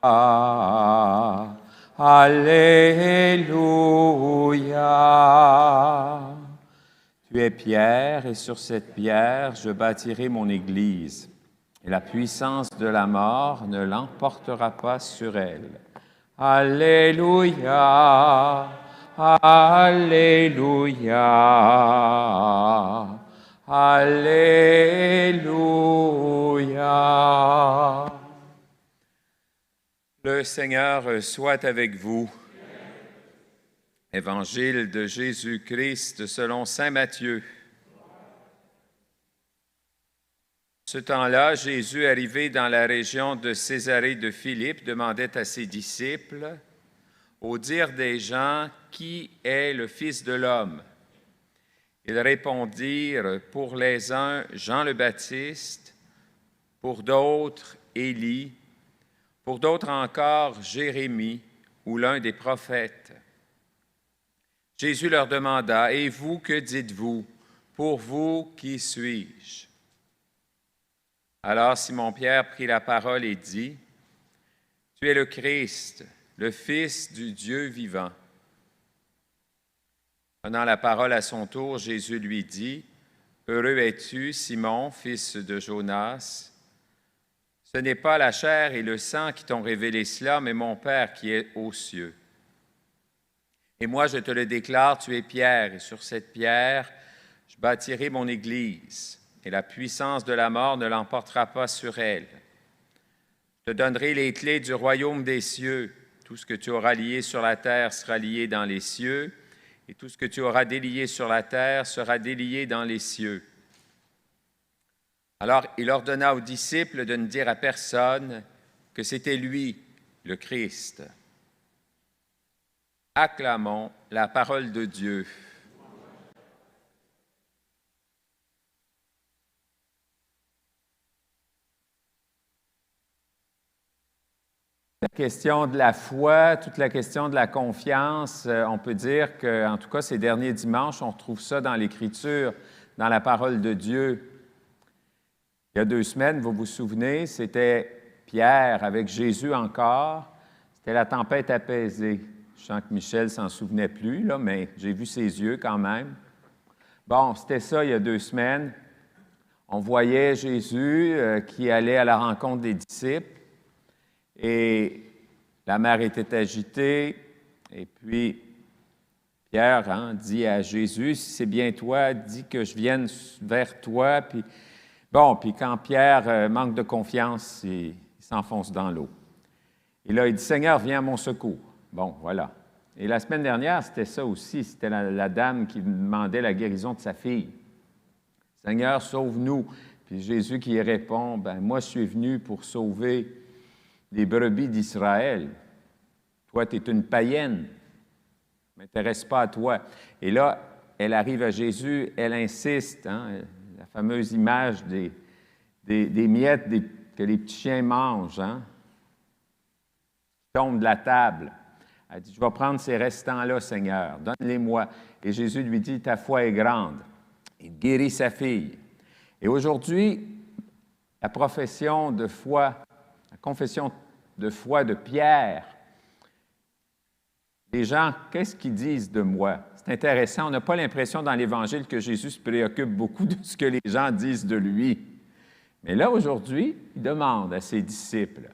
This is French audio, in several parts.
Alléluia. Tu es pierre, et sur cette pierre, je bâtirai mon Église, et la puissance de la mort ne l'emportera pas sur elle. Alléluia, Alléluia, Alléluia. Le Seigneur soit avec vous. Évangile de Jésus-Christ selon saint Matthieu. Ce temps-là, Jésus, arrivé dans la région de Césarée de Philippe, demandait à ses disciples, au dire des gens, « Qui est le Fils de l'homme ?» Ils répondirent, pour les uns, Jean le Baptiste, pour d'autres, Élie, pour d'autres encore, Jérémie ou l'un des prophètes. Jésus leur demanda, « Et vous, que dites-vous? Pour vous, qui suis-je? » Alors Simon-Pierre prit la parole et dit, « Tu es le Christ, le Fils du Dieu vivant. » Prenant la parole à son tour, Jésus lui dit, « Heureux es-tu, Simon, fils de Jonas. Ce n'est pas la chair et le sang qui t'ont révélé cela, mais mon Père qui est aux cieux. Et moi, je te le déclare, tu es pierre, et sur cette pierre, je bâtirai mon Église, et la puissance de la mort ne l'emportera pas sur elle. Je te donnerai les clés du royaume des cieux. Tout ce que tu auras lié sur la terre sera lié dans les cieux, et tout ce que tu auras délié sur la terre sera délié dans les cieux. » Alors il ordonna aux disciples de ne dire à personne que c'était lui, le Christ. Acclamons la parole de Dieu. La question de la foi, toute la question de la confiance, on peut dire qu'en tout cas, ces derniers dimanches, on retrouve ça dans l'Écriture, dans la parole de Dieu. Il y a 2 semaines, vous vous souvenez, c'était Pierre avec Jésus encore. C'était la tempête apaisée. Je sens que Michel ne s'en souvenait plus, là, mais j'ai vu ses yeux quand même. Bon, c'était ça il y a 2 semaines. On voyait Jésus qui allait à la rencontre des disciples et la mer était agitée. Et puis, Pierre dit à Jésus, « Si c'est bien toi, dis que je vienne vers toi. » Puis, bon, puis quand Pierre manque de confiance, il s'enfonce dans l'eau. Et là, il dit, « Seigneur, viens à mon secours. » Bon, voilà. Et la semaine dernière, c'était ça aussi. C'était la dame qui demandait la guérison de sa fille. « Seigneur, sauve-nous. » Puis Jésus qui répond, « Ben moi, je suis venu pour sauver les brebis d'Israël. Toi, tu es une païenne. Ça ne m'intéresse pas à toi. » Et là, elle arrive à Jésus, elle insiste, la fameuse image des miettes que les petits chiens mangent, qui tombent de la table. Elle dit, « Je vais prendre ces restants-là, Seigneur, donne-les-moi. » Et Jésus lui dit, « Ta foi est grande. » Il guérit sa fille. Et aujourd'hui, la profession de foi, la confession de foi de Pierre, les gens, qu'est-ce qu'ils disent de moi? C'est intéressant, on n'a pas l'impression dans l'Évangile que Jésus se préoccupe beaucoup de ce que les gens disent de lui. Mais là, aujourd'hui, il demande à ses disciples.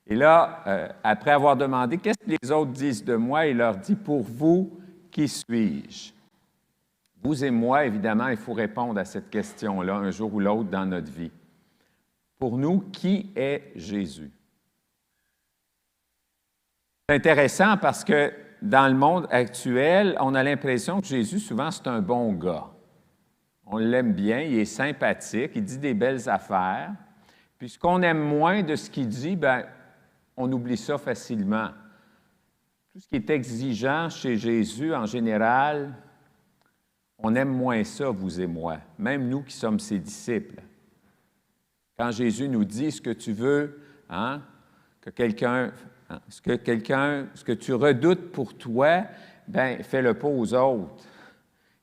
Et là, après avoir demandé, qu'est-ce que les autres disent de moi? Il leur dit, « Pour vous, qui suis-je? » Vous et moi, évidemment, il faut répondre à cette question-là un jour ou l'autre dans notre vie. Pour nous, qui est Jésus? C'est intéressant parce que dans le monde actuel, on a l'impression que Jésus, souvent, c'est un bon gars. On l'aime bien, il est sympathique, il dit des belles affaires. Puis ce qu'on aime moins de ce qu'il dit, bien, on oublie ça facilement. Tout ce qui est exigeant chez Jésus, en général, on aime moins ça, vous et moi, même nous qui sommes ses disciples. Quand Jésus nous dit ce que tu veux, que ce que tu redoutes pour toi, bien, fais-le pas aux autres.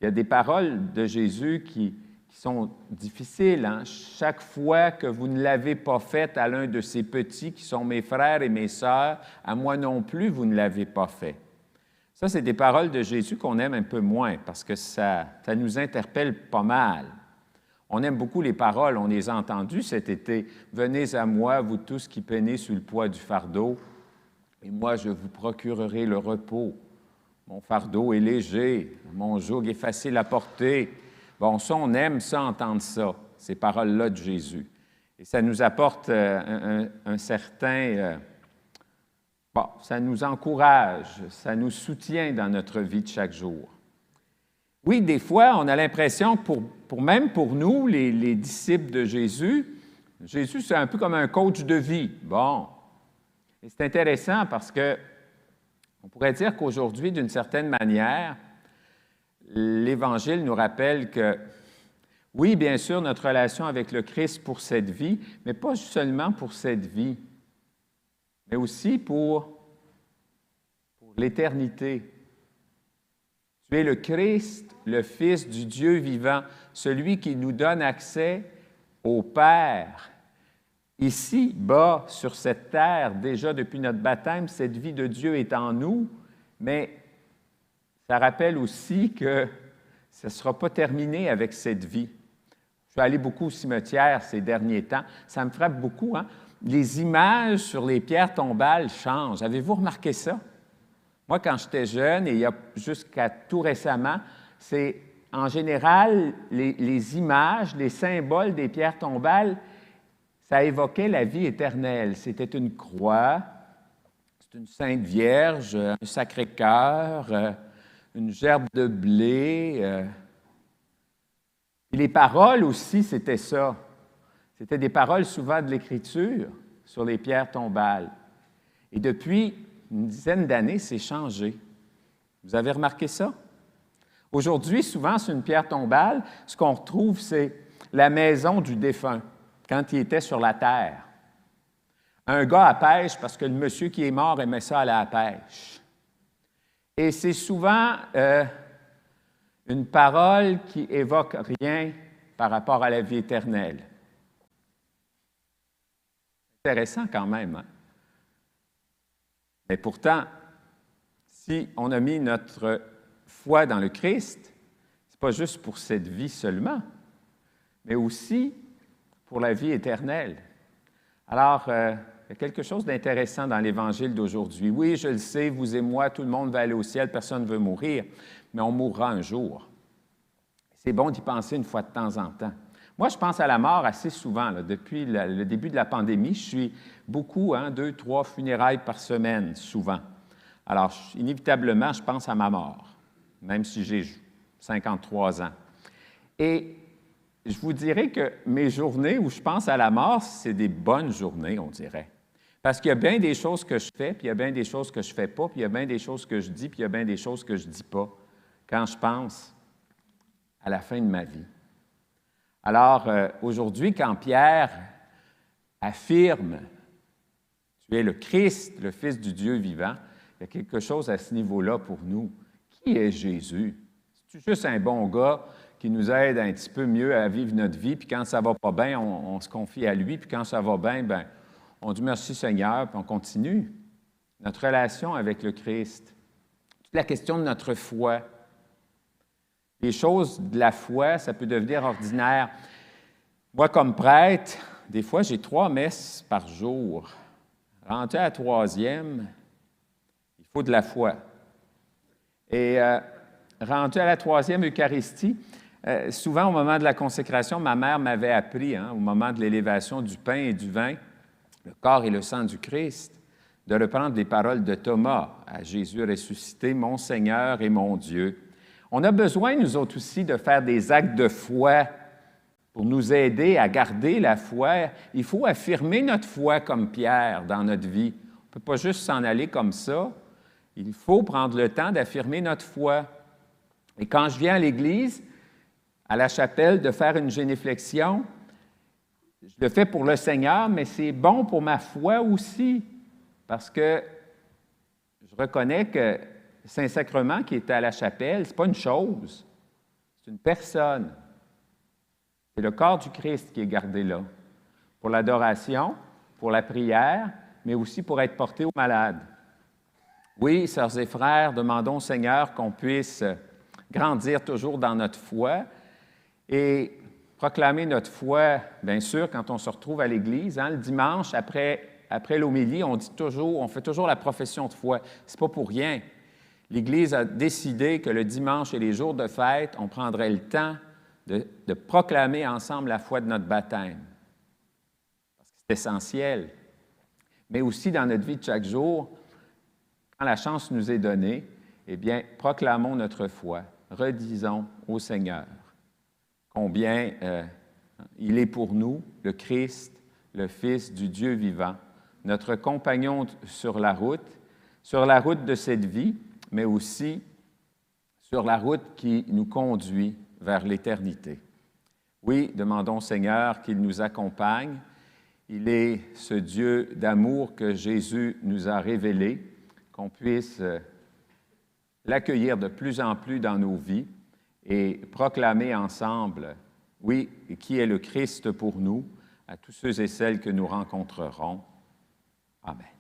Il y a des paroles de Jésus qui qui sont difficiles. Hein? Chaque fois que vous ne l'avez pas fait à l'un de ces petits qui sont mes frères et mes sœurs, à moi non plus, vous ne l'avez pas fait. Ça, c'est des paroles de Jésus qu'on aime un peu moins parce que ça nous interpelle pas mal. On aime beaucoup les paroles, on les a entendues cet été. « Venez à moi, vous tous qui peinez sous le poids du fardeau, et moi je vous procurerai le repos. Mon fardeau est léger, mon joug est facile à porter. » Bon, ça, on aime ça, entendre ça, ces paroles-là de Jésus. Et ça nous apporte un certain... bon, ça nous encourage, ça nous soutient dans notre vie de chaque jour. Oui, des fois, on a l'impression que même pour nous, les disciples de Jésus, Jésus, c'est un peu comme un coach de vie. Bon, et c'est intéressant parce que on pourrait dire qu'aujourd'hui, d'une certaine manière, l'Évangile nous rappelle que, oui, bien sûr, notre relation avec le Christ pour cette vie, mais pas seulement pour cette vie, mais aussi pour l'éternité. Tu es le Christ, le Fils du Dieu vivant, celui qui nous donne accès au Père. Ici, bas, sur cette terre, déjà depuis notre baptême, cette vie de Dieu est en nous, mais ça rappelle aussi que ce ne sera pas terminé avec cette vie. Je suis allé beaucoup au cimetière ces derniers temps. Ça me frappe beaucoup, hein? Les images sur les pierres tombales changent. Avez-vous remarqué ça? Moi, quand j'étais jeune, et il y a jusqu'à tout récemment, c'est en général les images, les symboles des pierres tombales, ça évoquait la vie éternelle. C'était une croix, c'est une Sainte Vierge, un Sacré-Cœur, une gerbe de blé. Et les paroles aussi, c'était ça. C'était des paroles souvent de l'Écriture sur les pierres tombales. Et depuis une dizaine d'années, c'est changé. Vous avez remarqué ça? Aujourd'hui, souvent, sur une pierre tombale, ce qu'on retrouve, c'est la maison du défunt, quand il était sur la terre. Un gars à pêche, parce que le monsieur qui est mort aimait ça aller à la pêche. Et c'est souvent une parole qui évoque rien par rapport à la vie éternelle. Intéressant quand même, hein? Mais pourtant, si on a mis notre foi dans le Christ, ce n'est pas juste pour cette vie seulement, mais aussi pour la vie éternelle. Alors, il y a quelque chose d'intéressant dans l'Évangile d'aujourd'hui. Oui, je le sais, vous et moi, tout le monde va aller au ciel, personne ne veut mourir, mais on mourra un jour. C'est bon d'y penser une fois de temps en temps. Moi, je pense à la mort assez souvent. Là. Depuis le début de la pandémie, je suis beaucoup, 2, 3 funérailles par semaine, souvent. Alors, inévitablement, je pense à ma mort, même si j'ai 53 ans. Et je vous dirais que mes journées où je pense à la mort, c'est des bonnes journées, on dirait. Parce qu'il y a bien des choses que je fais, puis il y a bien des choses que je ne fais pas, puis il y a bien des choses que je dis, puis il y a bien des choses que je ne dis pas, quand je pense à la fin de ma vie. Alors, aujourd'hui, quand Pierre affirme « Tu es le Christ, le Fils du Dieu vivant », il y a quelque chose à ce niveau-là pour nous. Qui est Jésus? C'est juste un bon gars qui nous aide un petit peu mieux à vivre notre vie, puis quand ça ne va pas bien, on se confie à lui, puis quand ça va bien, bien, on dit « Merci Seigneur », puis on continue. Notre relation avec le Christ. Toute la question de notre foi. Les choses de la foi, ça peut devenir ordinaire. Moi, comme prêtre, des fois, j'ai 3 messes par jour. Rendu à la 3e, il faut de la foi. Et rendu à la 3e Eucharistie, souvent au moment de la consécration, ma mère m'avait appris, au moment de l'élévation du pain et du vin, le corps et le sang du Christ, de reprendre les paroles de Thomas à Jésus ressuscité, « Mon Seigneur et mon Dieu ». On a besoin, nous autres aussi, de faire des actes de foi pour nous aider à garder la foi. Il faut affirmer notre foi comme Pierre dans notre vie. On ne peut pas juste s'en aller comme ça. Il faut prendre le temps d'affirmer notre foi. Et quand je viens à l'Église, à la chapelle, de faire une généflexion, je le fais pour le Seigneur, mais c'est bon pour ma foi aussi, parce que je reconnais que Saint-Sacrement qui est à la chapelle, ce n'est pas une chose, c'est une personne. C'est le corps du Christ qui est gardé là, pour l'adoration, pour la prière, mais aussi pour être porté aux malades. Oui, sœurs et frères, demandons au Seigneur qu'on puisse grandir toujours dans notre foi et proclamer notre foi, bien sûr, quand on se retrouve à l'Église. Le dimanche, après l'homélie, on fait toujours la profession de foi. Ce n'est pas pour rien. L'Église a décidé que le dimanche et les jours de fête, on prendrait le temps de proclamer ensemble la foi de notre baptême. Parce que c'est essentiel. Mais aussi dans notre vie de chaque jour, quand la chance nous est donnée, eh bien, proclamons notre foi. Redisons au Seigneur combien il est pour nous, le Christ, le Fils du Dieu vivant, notre compagnon sur la route de cette vie, mais aussi sur la route qui nous conduit vers l'éternité. Oui, demandons au Seigneur qu'il nous accompagne. Il est ce Dieu d'amour que Jésus nous a révélé, qu'on puisse l'accueillir de plus en plus dans nos vies et proclamer ensemble, oui, qui est le Christ pour nous, à tous ceux et celles que nous rencontrerons. Amen.